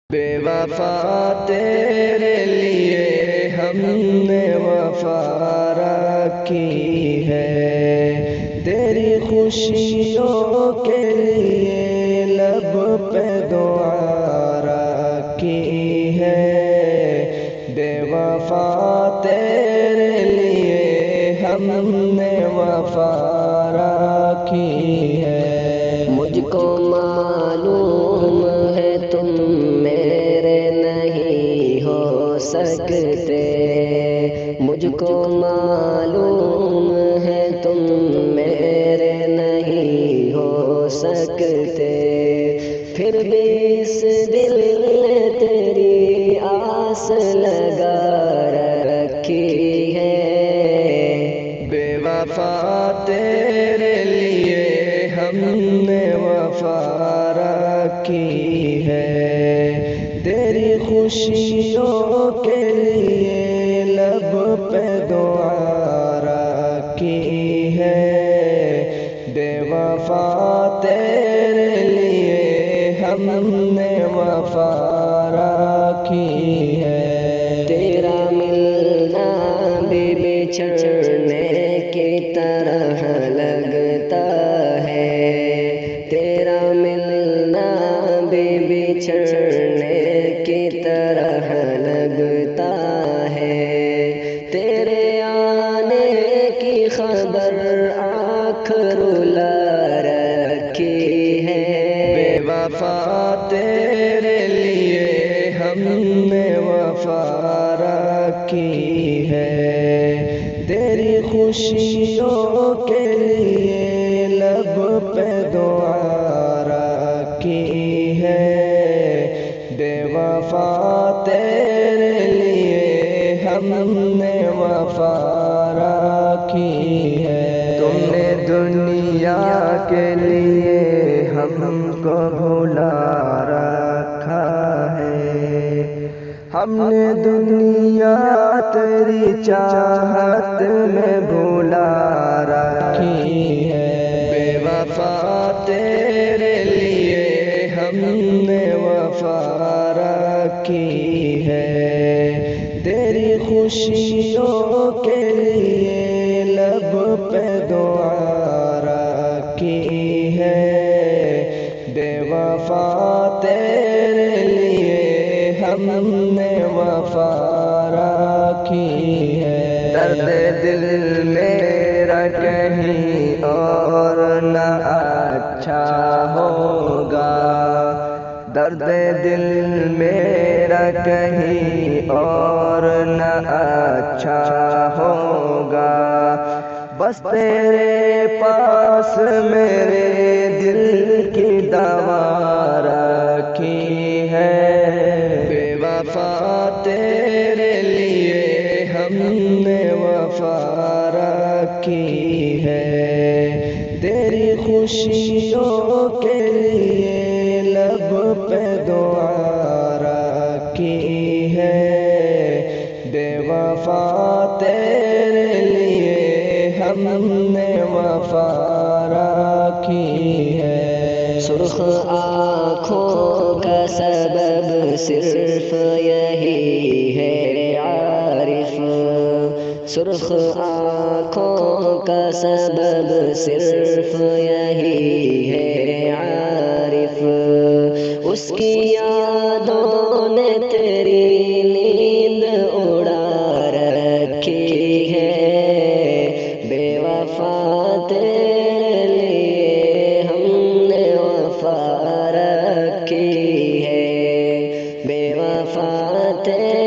بے وفا تیرے لیے ہم نے وفا رکھی ہے، تیری خوشیوں کے لیے لب پہ دعا رکھی ہے۔ بے وفا تیرے لیے ہم نے وفا رکھی ہے۔ مجھ کو معلوم ہے تم میرے نہیں ہو سکتے، مجھ کو معلوم ہے تم میرے نہیں ہو سکتے، پھر بھی اس دل نے تیری آس لگا رکھی ہے۔ بے وفا تیرے لیے ہم نے وفا رکھی ہے، تیری خوشیوں کے لیے لب پہ دعا رکھی ہے۔ بے وفا تیرے لیے ہم نے وفا رکھی ہے۔ تیرا ملنا بھی بچھڑنے کی طرح لگتا ہے، تیرا ملنا بھی بچھڑنے کی طرح لگتا ہے، تیرے آنے کی خبر آنکھ رلا رکھی ہے۔ بے وفا تیرے لیے ہم نے وفا رکھی ہے، تیری خوشیوں کے لیے لب پہ دعا رکھی ہے۔ بے وفا تیرے لیے ہم نے وفا رکھی ہے۔ تم نے دنیا کے لیے ہم کو بھلا رکھا ہے، ہم نے دنیا تیری چاہت میں بھلا رکھی ہے۔ بے وفا تیرے لیے ہم نے وفا رکھی ہے، تیری خوشیوں کے لیے لب پہ دعا رکھی ہے۔ بے وفا تیرے لیے ہم نے وفا رکھی ہے۔ درد دل میرا کہیں اور نہ اچھا ہوگا، درد دل میرا کہیں اور نہ اچھا ہوگا، بس تیرے پاس میرے دل کی دوا رکھی ہے۔ بے وفا تیرے لیے ہم نے وفا رکھی ہے، تیری خوشیوں کے لیے لب پہ دعا رکھی ہے۔ بے وفا تیرے لیے ہم نے وفا رکھی ہے۔ سرخ آنکھوں کا سبب صرف یہی ہے عارف، سرخ آنکھوں کا سبب صرف یہی ہے عارف، اس کی یادوں نے تیری نیند اڑا رکھی ہے۔ بے وفا تیرے لیے ہم نے وفا رکھی ہے، بے وفا تیرے